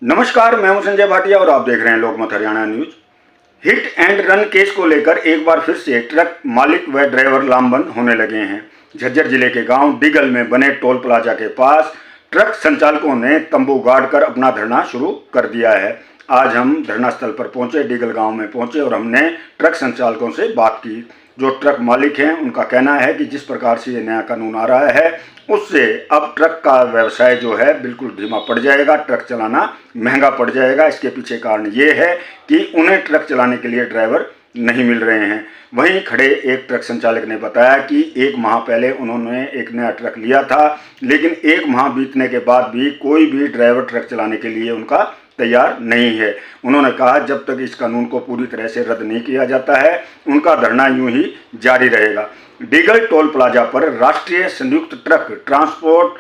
नमस्कार, मैं हूं संजय भाटिया और आप देख रहे हैं Lokmat Haryana news. Hit and run case को लेकर एक बार फिर से ट्रक मालिक व ड्राइवर लामबंद होने लगे हैं। झज्जर जिले के गांव डिगल में बने टोल प्लाजा के पास ट्रक संचालकों ने तंबू गाड़कर अपना धरना शुरू कर दिया है। आज हम धरना स्थल पर पहुंचे, डिगल गांव में पहुंचे और हमने ट्रक संचालकों से बात की। जो ट्रक मालिक हैं उनका कहना है कि जिस प्रकार से ये नया कानून आ रहा है उससे अब ट्रक का व्यवसाय जो है बिल्कुल धीमा पड़ जाएगा, ट्रक चलाना महंगा पड़ जाएगा। इसके पीछे कारण ये है कि उन्हें ट्रक चलाने के लिए ड्राइवर नहीं मिल रहे हैं। वहीं खड़े एक ट्रक संचालक ने बताया कि 1 माह पहले उन्होंने एक नया ट्रक लिया था, लेकिन 1 माह बीतने के बाद भी कोई भी ड्राइवर ट्रक चलाने के लिए उनका तैयार नहीं है। उन्होंने कहा जब तक इस कानून को पूरी तरह से रद्द नहीं किया जाता है उनका धरना यूं ही जारी रहेगा। डिगल टोल प्लाजा पर राष्ट्रीय संयुक्त ट्रक ट्रांसपोर्ट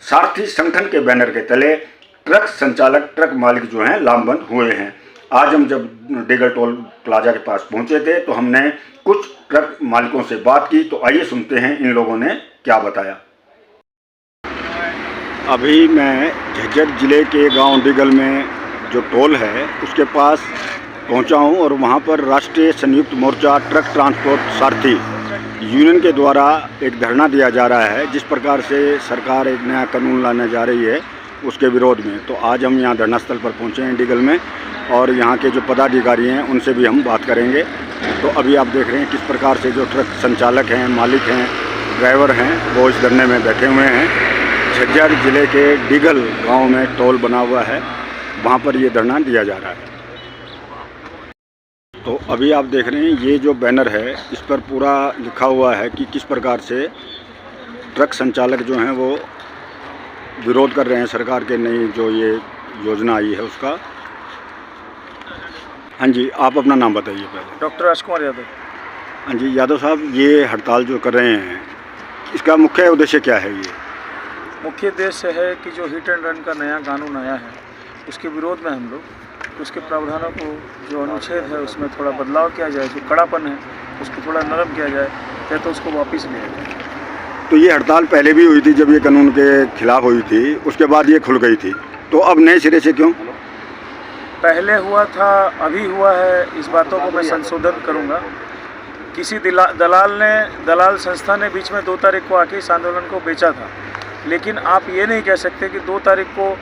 सारथी संगठन के बैनर के तले ट्रक संचालक, ट्रक मालिक जो हैं लामबंद हुए हैं। आज हम जब डिगल टोल प्लाजा के पास पहुंचे थे तो हमने कुछ ट्रक मालिकों से बात की, तो आइए सुनते हैं इन लोगों ने क्या बताया। अभी मैं झज्जर जिले के गांव डिगल में जो टोल है उसके पास पहुंचा हूं और वहां पर राष्ट्रीय संयुक्त मोर्चा ट्रक ट्रांसपोर्ट सारथी यूनियन के द्वारा एक धरना दिया जा रहा है। जिस प्रकार से सरकार एक नया कानून लाने जा रही है उसके विरोध में, तो आज हम यहां धरना स्थल पर पहुंचे हैं डिगल में और यहां के जो पदाधिकारी हैं उनसे भी हम बात करेंगे। तो अभी आप देख रहे हैं किस प्रकार से जो ट्रक संचालक हैं, मालिक हैं, ड्राइवर हैं वो इस धरने में बैठे हुए हैं। झज्जर जिले के डिगल गांव में टोल बना हुआ है, वहां पर ये धरना दिया जा रहा है। तो अभी आप देख रहे हैं ये जो बैनर है इस पर पूरा लिखा हुआ है कि किस प्रकार से ट्रक संचालक जो हैं वो विरोध कर रहे हैं सरकार के नई जो ये योजना आई है उसका। हाँ जी, आप अपना नाम बताइए पहले। डॉक्टर राजकुमार यादव। हाँ जी, यादव साहब, ये हड़ताल जो कर रहे हैं इसका मुख्य उद्देश्य क्या है? ये मुख्य उद्देश्य है कि जो हिट एंड रन का नया कानून आया है उसके विरोध में हम लोग उसके प्रावधानों को जो अनुच्छेद है उसमें थोड़ा बदलाव किया जाए, जो कड़ापन है उसको थोड़ा नरम किया जाए या तो उसको वापस लिया जाए। तो ये हड़ताल पहले भी हुई थी जब ये कानून के खिलाफ हुई थी, उसके बाद ये खुल गई थी, तो अब नए सिरे से क्यों? पहले हुआ था, अभी हुआ है, इस बातों को मैं संशोधन करूँगा। किसी दलाल संस्था ने बीच में 2 तारीख को आके इस आंदोलन को बेचा था, लेकिन आप ये नहीं कह सकते कि 2 तारीख को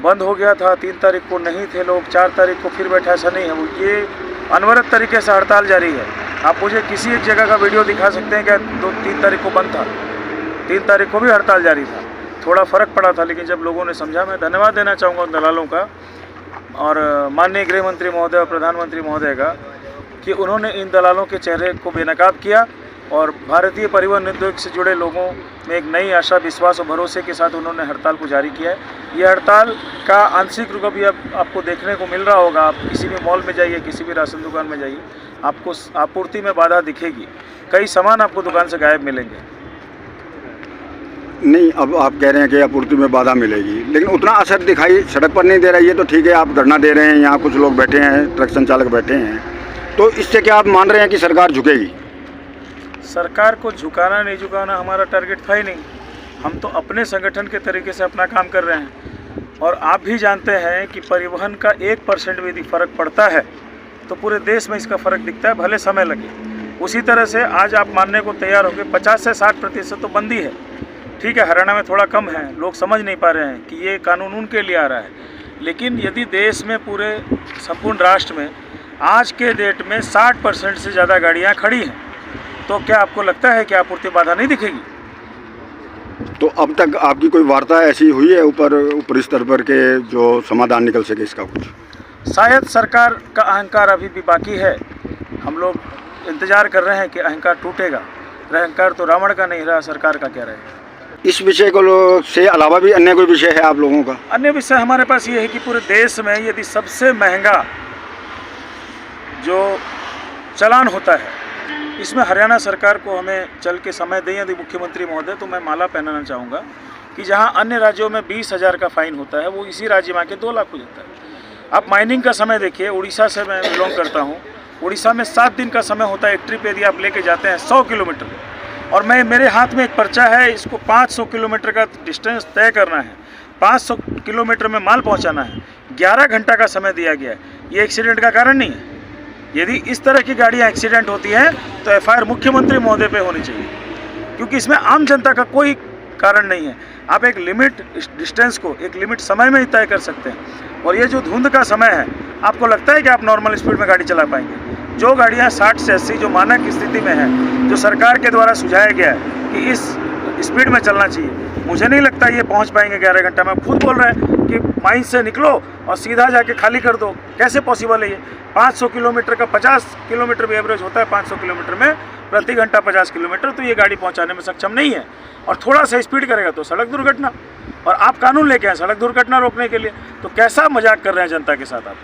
बंद हो गया था, 3 तारीख को नहीं थे लोग, 4 तारीख को फिर बैठा, ऐसा नहीं है। वो ये अनवरत तरीके से हड़ताल जारी है। आप मुझे किसी एक जगह का वीडियो दिखा सकते हैं क्या 2-3 तारीख को बंद था? 3 तारीख को भी हड़ताल जारी था, थोड़ा फ़र्क पड़ा था, लेकिन जब लोगों ने समझा। मैं धन्यवाद देना चाहूँगा उन दलालों का और माननीय गृह मंत्री महोदय और प्रधानमंत्री महोदय का कि उन्होंने इन दलालों के चेहरे को बेनकाब किया और भारतीय परिवहन उद्योग से जुड़े लोगों में एक नई आशा, विश्वास और भरोसे के साथ उन्होंने हड़ताल को जारी किया है। ये हड़ताल का आंशिक रूप अभी आपको देखने को मिल रहा होगा। आप किसी भी मॉल में जाइए, किसी भी राशन दुकान में जाइए, आपको आपूर्ति में बाधा दिखेगी। कई सामान आपको दुकान से गायब मिलेंगे। नहीं, अब आप कह रहे हैं कि आपूर्ति में बाधा मिलेगी, लेकिन उतना असर दिखाई सड़क पर नहीं दे रहा है। ये तो ठीक है, आप धरना दे रहे हैं, यहाँ कुछ लोग बैठे हैं, ट्रक संचालक बैठे हैं, तो इससे क्या आप मान रहे हैं कि सरकार झुकेगी? सरकार को झुकाना नहीं झुकाना हमारा टारगेट था ही नहीं। हम तो अपने संगठन के तरीके से अपना काम कर रहे हैं और आप भी जानते हैं कि परिवहन का 1% भी यदि फ़र्क पड़ता है तो पूरे देश में इसका फ़र्क दिखता है, भले समय लगे। उसी तरह से आज आप मानने को तैयार होंगे 50 से 60% तो बंदी है। ठीक है, हरियाणा में थोड़ा कम है, लोग समझ नहीं पा रहे हैं कि ये कानून उनके लिए आ रहा है, लेकिन यदि देश में पूरे संपूर्ण राष्ट्र में आज के डेट में 60% से ज़्यादा गाड़ियाँ खड़ी हैं, तो क्या आपको लगता है कि आपूर्ति बाधा नहीं दिखेगी? तो अब तक आपकी कोई वार्ता ऐसी हुई है ऊपरी स्तर पर के जो समाधान निकल सके इसका कुछ? शायद सरकार का अहंकार अभी भी बाकी है। हम लोग इंतजार कर रहे हैं कि अहंकार टूटेगा। अहंकार तो रावण का नहीं रहा, सरकार का क्या रहेगा। इस विषय को से अलावा भी अन्य कोई विषय है आप लोगों का? अन्य विषय हमारे पास ये है कि पूरे देश में यदि सबसे महंगा जो चालान होता है इसमें हरियाणा सरकार को हमें चल के समय दें यदि मुख्यमंत्री महोदय, तो मैं माला पहनाना चाहूँगा कि जहाँ अन्य राज्यों में 20,000 का फ़ाइन होता है वो इसी राज्य में आके 2 लाख हो जाता है। आप माइनिंग का समय देखिए, उड़ीसा से मैं बिलोंग करता हूँ, उड़ीसा में 7 दिन का समय होता है एक ट्रिप यदि आप लेके जाते हैं 100 किलोमीटर, और मेरे हाथ में एक पर्चा है, इसको 500 किलोमीटर का डिस्टेंस तय करना है। 500 किलोमीटर में माल पहुंचाना है, 11 घंटा का समय दिया गया है। ये एक्सीडेंट का कारण नहीं है। यदि इस तरह की गाड़ियां एक्सीडेंट होती हैं तो एफआईआर मुख्यमंत्री महोदय पे होनी चाहिए, क्योंकि इसमें आम जनता का कोई कारण नहीं है। आप एक लिमिट डिस्टेंस को एक लिमिट समय में ही तय कर सकते हैं। और ये जो धुंध का समय है, आपको लगता है कि आप नॉर्मल स्पीड में गाड़ी चला पाएंगे? जो गाड़ियाँ 60 से 80 जो मानक स्थिति में है, जो सरकार के द्वारा सुझाया गया है कि इस स्पीड में चलना चाहिए, मुझे नहीं लगता ये पहुंच पाएंगे 11 घंटा में। खुद बोल रहे हैं कि माइन से निकलो और सीधा जाके खाली कर दो। कैसे पॉसिबल है ये? 500 किलोमीटर का 50 किलोमीटर भी एवरेज होता है, 500 किलोमीटर में प्रति घंटा 50 किलोमीटर, तो ये गाड़ी पहुंचाने में सक्षम नहीं है। और थोड़ा सा स्पीड करेगा तो सड़क दुर्घटना, और आप कानून लेके आए सड़क दुर्घटना रोकने के लिए। तो कैसा मजाक कर रहे हैं जनता के साथ आप?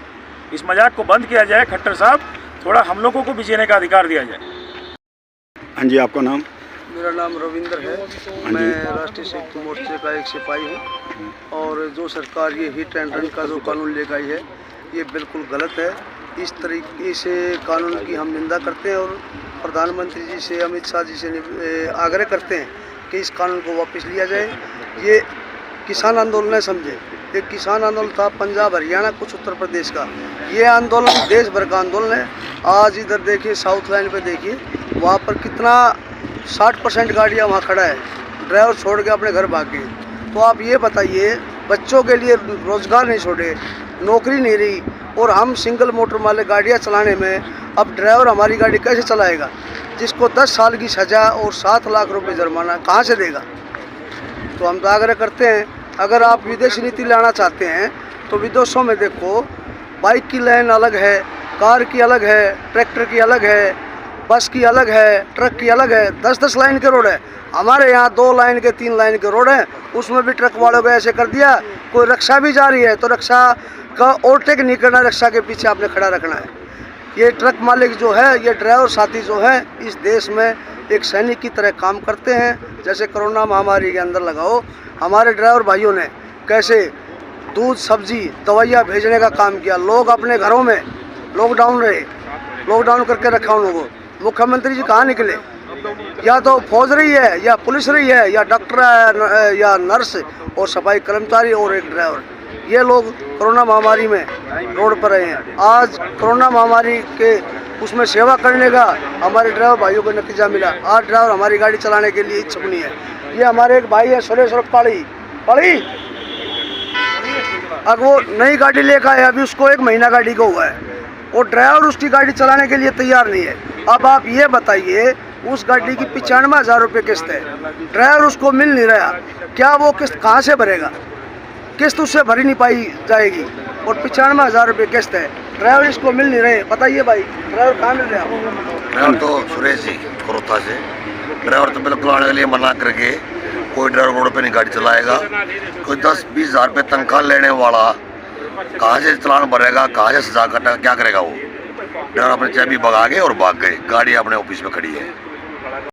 इस मजाक को बंद किया जाए खट्टर साहब, थोड़ा हम लोगों को भी जीने का अधिकार दिया जाए। हाँ जी, आपका नाम? मेरा नाम रविंद्र है। मैं राष्ट्रीय संयुक्त मोर्चे का एक सिपाही हूँ। और जो सरकार ये हिट एंड रन का जो कानून लेकर आई है, ये बिल्कुल गलत है। इस तरीके से कानून की हम निंदा करते हैं और प्रधानमंत्री जी से, अमित शाह जी से आग्रह करते हैं कि इस कानून को वापस लिया जाए। ये किसान आंदोलन है, समझे। एक किसान आंदोलन था पंजाब, हरियाणा, कुछ उत्तर प्रदेश का। ये आंदोलन देश भर का आंदोलन है। आज इधर देखिए, साउथ लाइन पे देखिए, वहाँ पर कितना 60% गाड़ियाँ वहाँ खड़ा है, ड्राइवर छोड़ के अपने घर भाग गए। तो आप ये बताइए, बच्चों के लिए रोजगार नहीं छोड़े, नौकरी नहीं रही, और हम सिंगल मोटर वाले गाड़ियाँ चलाने में अब ड्राइवर हमारी गाड़ी कैसे चलाएगा? जिसको 10 साल की सज़ा और 7 लाख रुपए जुर्माना कहाँ से देगा? तो हम तो आग्रह करते हैं, अगर आप विदेशी नीति लाना चाहते हैं तो विदेशों में देखो, बाइक की लाइन अलग है, कार की अलग है, ट्रैक्टर की अलग है, बस की अलग है, ट्रक की अलग है। 10-10 लाइन के रोड है। हमारे यहाँ 2 लाइन के 3 लाइन के रोड हैं, उसमें भी ट्रक वालों को ऐसे कर दिया। कोई रक्षा भी जा रही है तो रक्षा का ओवरटेक नहीं करना, रक्षा के पीछे आपने खड़ा रखना है। ये ट्रक मालिक जो है, ये ड्राइवर साथी जो है, इस देश में एक सैनिक की तरह काम करते हैं। जैसे कोरोना महामारी के अंदर लगाओ, हमारे ड्राइवर भाइयों ने कैसे दूध, सब्जी, दवाइयाँ भेजने का काम किया। लोग अपने घरों में लॉकडाउन रहे, लॉकडाउन करके रखा उन लोगों को। मुख्यमंत्री जी कहाँ निकले? या तो फौज रही है, या पुलिस रही है, या डॉक्टर है, या नर्स और सफाई कर्मचारी और एक ड्राइवर। ये लोग कोरोना महामारी में रोड पर रहे हैं। आज कोरोना महामारी के उसमें सेवा करने का हमारे ड्राइवर भाइयों को नतीजा मिला। आज ड्राइवर हमारी गाड़ी चलाने के लिए इच्छुक नहीं है। ये हमारे एक भाई है, सुरेश पाड़ी, अब वो नई गाड़ी लेकर आया, अभी उसको 1 महीना गाड़ी को हुआ है, और ड्राइवर उसकी गाड़ी चलाने के लिए तैयार नहीं है। अब आप ये बताइए, उस गाड़ी की 95,000 रुपये किस्त है, ड्राइवर उसको मिल नहीं रहा, क्या वो किस्त कहाँ से भरेगा? किस्त उससे भरी नहीं पाई जाएगी, और 95,000 रुपये किस्त है, ड्राइवर इसको मिल नहीं रहे। बताइए भाई, ड्राइवर कहाँ मिल रहे हैं? ड्राइवर तो सुरेश जी कोरोथा से, ड्राइवर तो बिल्कुल आने के लिए मना करके, कोई ड्राइवर रोड पे नहीं गाड़ी चलाएगा। कोई 10-20 हज़ार रुपये तनख्वाह लेने वाला कहाँ से चलान भरेगा, कहाँ से सजा कटेगा, क्या करेगा वो? ड्राइवर अपने चाबी भगा के और भाग गए, गाड़ी अपने ऑफिस में खड़ी है।